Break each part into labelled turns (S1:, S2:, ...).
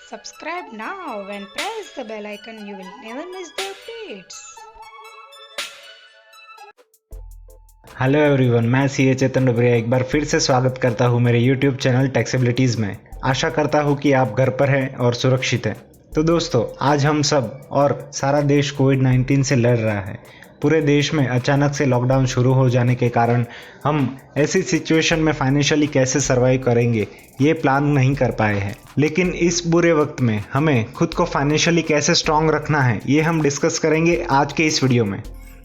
S1: Subscribe now and press the bell icon. You will never miss the updates.
S2: Hello everyone, मैं CA चेतन डोबरिया एक बार फिर से स्वागत करता हूं मेरे यूट्यूब चैनल टैक्सेबिलिटीज़ में। आशा करता हूं कि आप घर पर हैं और सुरक्षित हैं। तो दोस्तों, आज हम सब और सारा देश कोविड-19 से लड़ रहा है। पूरे देश में अचानक से लॉकडाउन शुरू हो जाने के कारण हम ऐसी सिचुएशन में फाइनेंशियली कैसे सर्वाइव करेंगे ये प्लान नहीं कर पाए हैं। लेकिन इस बुरे वक्त में हमें खुद को फाइनेंशियली कैसे स्ट्रांग रखना है ये हम डिस्कस करेंगे आज के इस वीडियो में।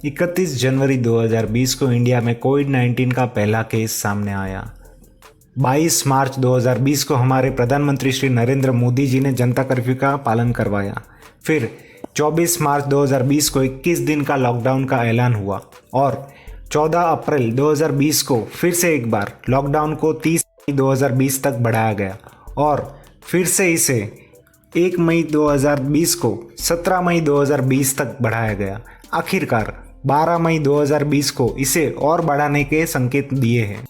S2: 31 जनवरी 2020 को इंडिया में कोविड-19 का पहला केस सामने आया। 22 मार्च 2020 को हमारे प्रधानमंत्री श्री नरेंद्र मोदी जी ने जनता कर्फ्यू का पालन करवाया। फिर 24 मार्च 2020 को 21 दिन का लॉकडाउन का ऐलान हुआ और 14 अप्रैल 2020 को फिर से एक बार लॉकडाउन को 30 मई 2020 तक बढ़ाया गया और फिर से इसे 1 मई 2020 को 17 मई 2020 तक बढ़ाया गया। आखिरकार 12 मई 2020 को इसे और बढ़ाने के संकेत दिए हैं।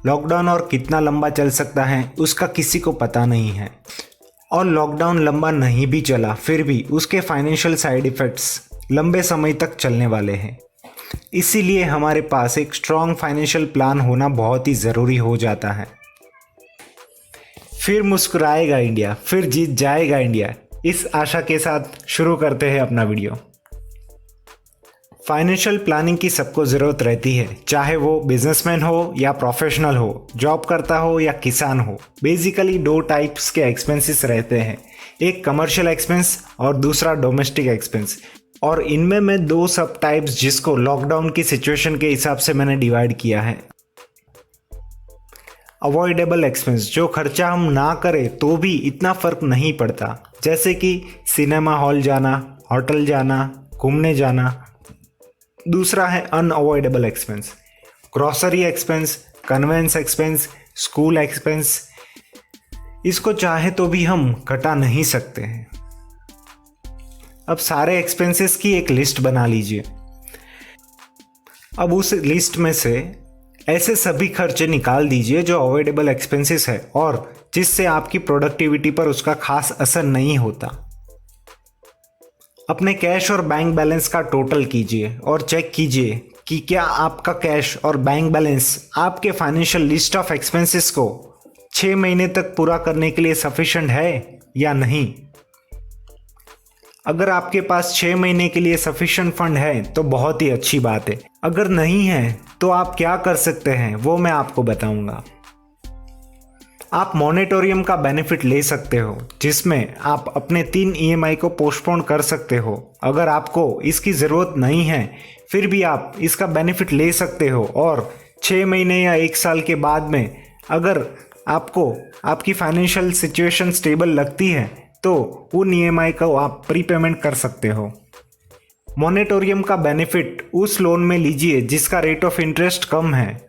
S2: लॉकडाउन और कितना लंबा चल सकता है उसका किसी को पता नहीं है, और लॉकडाउन लंबा नहीं भी चला फिर भी उसके फाइनेंशियल साइड इफ़ेक्ट्स लंबे समय तक चलने वाले हैं। इसीलिए हमारे पास एक स्ट्रॉन्ग फाइनेंशियल प्लान होना बहुत ही ज़रूरी हो जाता है। फिर मुस्कुराएगा इंडिया, फिर जीत जाएगा इंडिया, इस आशा के साथ शुरू करते हैं अपना वीडियो। फाइनेंशियल प्लानिंग की सबको ज़रूरत रहती है, चाहे वो बिजनेसमैन हो या प्रोफेशनल हो, जॉब करता हो या किसान हो। बेसिकली 2 टाइप्स के एक्सपेंसेस रहते हैं, एक कमर्शियल एक्सपेंस और दूसरा डोमेस्टिक एक्सपेंस। और इनमें मैं 2 सब टाइप्स जिसको लॉकडाउन की सिचुएशन के हिसाब से मैंने डिवाइड किया है। अवॉइडेबल एक्सपेंस, जो खर्चा हम ना करें तो भी इतना फ़र्क नहीं पड़ता, जैसे कि सिनेमा हॉल जाना, होटल जाना, घूमने जाना। दूसरा है unavoidable expense, grocery expense, conveyance expense, school expense. इसको चाहे तो भी हम घटा नहीं सकते हैं। अब सारे एक्सपेंसेस की एक लिस्ट बना लीजिए। अब उस लिस्ट में से ऐसे सभी खर्चे निकाल दीजिए जो अवॉइडेबल एक्सपेंसेस है और जिससे आपकी प्रोडक्टिविटी पर उसका खास असर नहीं होता। अपने कैश और बैंक बैलेंस का टोटल कीजिए और चेक कीजिए कि क्या आपका कैश और बैंक बैलेंस आपके फाइनेंशियल लिस्ट ऑफ एक्सपेंसेस को 6 महीने तक पूरा करने के लिए सफिशिएंट है या नहीं। अगर आपके पास 6 महीने के लिए सफिशिएंट फंड है तो बहुत ही अच्छी बात है। अगर नहीं है तो आप क्या कर सकते हैं वो मैं आपको बताऊंगा। आप मोनेटोरियम का बेनिफिट ले सकते हो, जिसमें आप अपने 3 ईएमआई को पोस्टपोन कर सकते हो। अगर आपको इसकी ज़रूरत नहीं है फिर भी आप इसका बेनिफिट ले सकते हो और 6 महीने या 1 साल के बाद में अगर आपको आपकी फाइनेंशियल सिचुएशन स्टेबल लगती है तो उन ईएमआई को आप प्रीपेमेंट कर सकते हो। मोनेटोरियम का बेनिफिट उस लोन में लीजिए जिसका रेट ऑफ इंटरेस्ट कम है।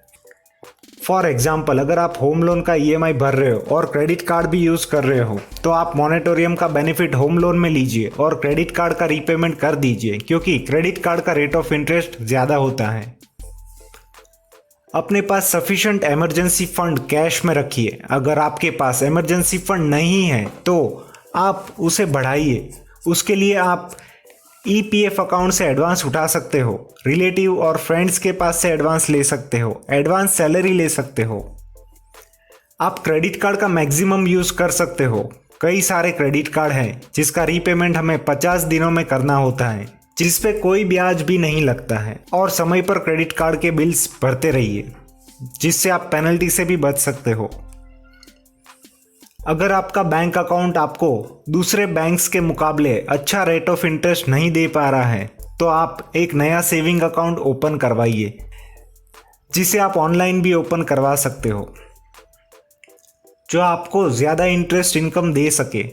S2: फॉर एग्जाम्पल, अगर आप होम लोन का ईएमआई भर रहे हो और क्रेडिट कार्ड भी यूज़ कर रहे हो तो आप मोनेटोरियम का बेनिफिट होम लोन में लीजिए और क्रेडिट कार्ड का रीपेमेंट कर दीजिए, क्योंकि क्रेडिट कार्ड का रेट ऑफ इंटरेस्ट ज़्यादा होता है। अपने पास सफिशिएंट इमरजेंसी फंड कैश में रखिए। अगर आपके पास इमरजेंसी फंड नहीं है तो आप उसे बढ़ाइए। उसके लिए आप ईपीएफ अकाउंट से एडवांस उठा सकते हो, रिलेटिव और फ्रेंड्स के पास से एडवांस ले सकते हो, एडवांस सैलरी ले सकते हो। आप क्रेडिट कार्ड का मैक्सिमम यूज़ कर सकते हो। कई सारे क्रेडिट कार्ड हैं जिसका रीपेमेंट हमें 50 दिनों में करना होता है, जिस पे कोई ब्याज भी नहीं लगता है। और समय पर क्रेडिट कार्ड के बिल्स भरते रहिए, जिससे आप पेनल्टी से भी बच सकते हो। अगर आपका बैंक अकाउंट आपको दूसरे बैंक्स के मुकाबले अच्छा रेट ऑफ इंटरेस्ट नहीं दे पा रहा है तो आप एक नया सेविंग अकाउंट ओपन करवाइए, जिसे आप ऑनलाइन भी ओपन करवा सकते हो, जो आपको ज़्यादा इंटरेस्ट इनकम दे सके।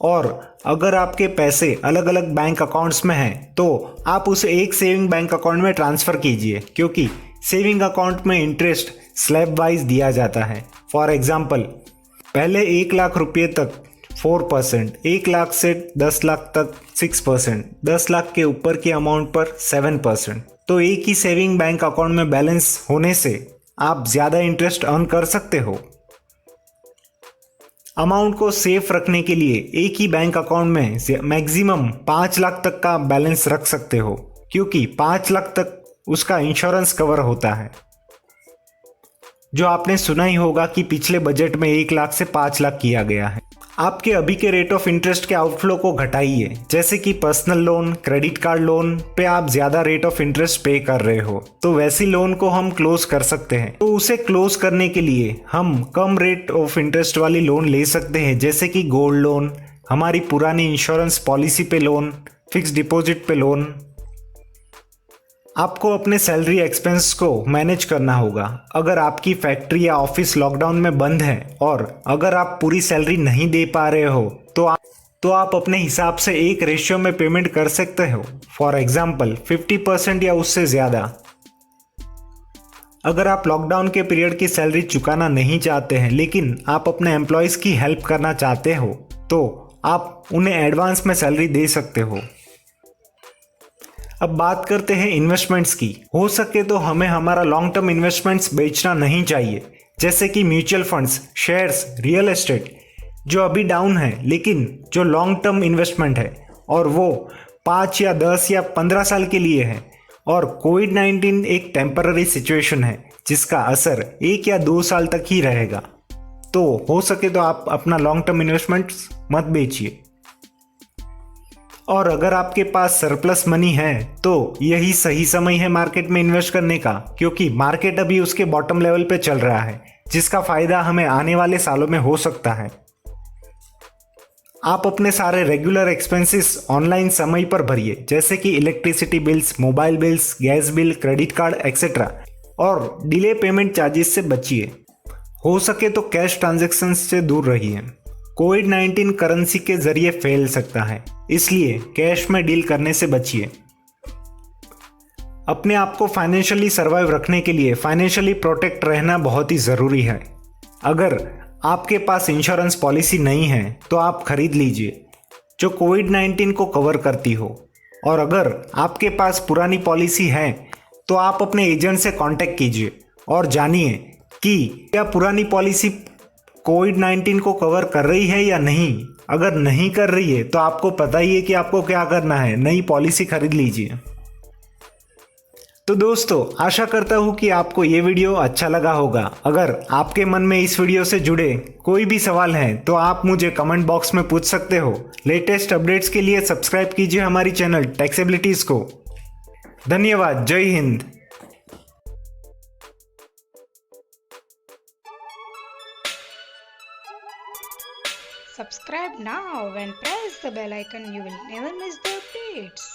S2: और अगर आपके पैसे अलग अलग बैंक अकाउंट्स में हैं तो आप उसे एक सेविंग बैंक अकाउंट में ट्रांसफ़र कीजिए, क्योंकि सेविंग अकाउंट में इंटरेस्ट स्लैब वाइज दिया जाता है। फॉर एग्जाम्पल, पहले 1 लाख रुपये तक 4%, 1 लाख से 10 लाख तक 6%, 10 लाख के ऊपर के अमाउंट पर 7%। तो एक ही सेविंग बैंक अकाउंट में बैलेंस होने से आप ज़्यादा इंटरेस्ट अर्न कर सकते हो। अमाउंट को सेफ रखने के लिए एक ही बैंक अकाउंट में मैक्सिमम 5 लाख तक का बैलेंस रख सकते हो, क्योंकि 5 लाख तक उसका इंश्योरेंस कवर होता है। जो आपने सुना ही होगा कि पिछले बजट में 1 लाख से 5 लाख किया गया है। आपके अभी के रेट ऑफ इंटरेस्ट के आउटफ्लो को घटाइए, जैसे कि personal loan, credit card loan पे आप ज्यादा रेट ऑफ इंटरेस्ट पे कर रहे हो, तो वैसी लोन को हम क्लोज कर सकते हैं। तो उसे क्लोज करने के लिए हम कम रेट ऑफ इंटरेस्ट वाली लोन ले सकते हैं, जैसे कि गोल्ड लोन, हमारी पुरानी इंश्योरेंस पॉलिसी पे लोन, फिक्स डिपॉजिट पे लोन। आपको अपने सैलरी एक्सपेंस को मैनेज करना होगा। अगर आपकी फैक्ट्री या ऑफिस लॉकडाउन में बंद है और अगर आप पूरी सैलरी नहीं दे पा रहे हो तो आप अपने हिसाब से एक रेशियो में पेमेंट कर सकते हो। फॉर एग्जाम्पल 50% या उससे ज़्यादा। अगर आप लॉकडाउन के पीरियड की सैलरी चुकाना नहीं चाहते हैं लेकिन आप अपने एम्प्लॉयज़ की हेल्प करना चाहते हो, तो आप उन्हें एडवांस में सैलरी दे सकते हो। अब बात करते हैं इन्वेस्टमेंट्स की। हो सके तो हमें हमारा लॉन्ग टर्म इन्वेस्टमेंट्स बेचना नहीं चाहिए, जैसे कि mutual funds, shares, real estate, जो अभी डाउन है लेकिन जो लॉन्ग टर्म इन्वेस्टमेंट है और वो 5 या 10 या 15 साल के लिए है। और कोविड-19 एक टेम्पररी सिचुएशन है जिसका असर 1 या 2 साल तक ही रहेगा। तो हो सके तो आप अपना लॉन्ग टर्म इन्वेस्टमेंट्स मत बेचिए। और अगर आपके पास सरप्लस मनी है तो यही सही समय है मार्केट में इन्वेस्ट करने का, क्योंकि मार्केट अभी उसके बॉटम लेवल पे चल रहा है, जिसका फायदा हमें आने वाले सालों में हो सकता है। आप अपने सारे रेगुलर एक्सपेंसेस ऑनलाइन समय पर भरिए, जैसे कि electricity bills, mobile bills, gas bill, credit card etcetera, और डिले पेमेंट चार्जेस से बचिए। हो सके तो कैश ट्रांजैक्शन से दूर रहिए। कोविड-19 करेंसी के जरिए फैल सकता है, इसलिए कैश में डील करने से बचिए। अपने आप को फाइनेंशियली सर्वाइव रखने के लिए फाइनेंशियली प्रोटेक्ट रहना बहुत ही ज़रूरी है। अगर आपके पास इंश्योरेंस पॉलिसी नहीं है तो आप खरीद लीजिए जो कोविड-19 को कवर करती हो। और अगर आपके पास पुरानी पॉलिसी है तो आप अपने एजेंट से कांटेक्ट कीजिए और जानिए कि क्या पुरानी पॉलिसी कोविड-19 को कवर कर रही है या नहीं। अगर नहीं कर रही है तो आपको पता ही है कि आपको क्या करना है, नई पॉलिसी खरीद लीजिए। तो दोस्तों, आशा करता हूँ कि आपको ये वीडियो अच्छा लगा होगा। अगर आपके मन में इस वीडियो से जुड़े कोई भी सवाल हैं तो आप मुझे कमेंट बॉक्स में पूछ सकते हो। लेटेस्ट अपडेट्स के लिए सब्सक्राइब कीजिए हमारी चैनल टैक्सेबिलिटीज को। धन्यवाद। जय Hind.
S1: Subscribe now and press the bell icon. You will never miss the updates.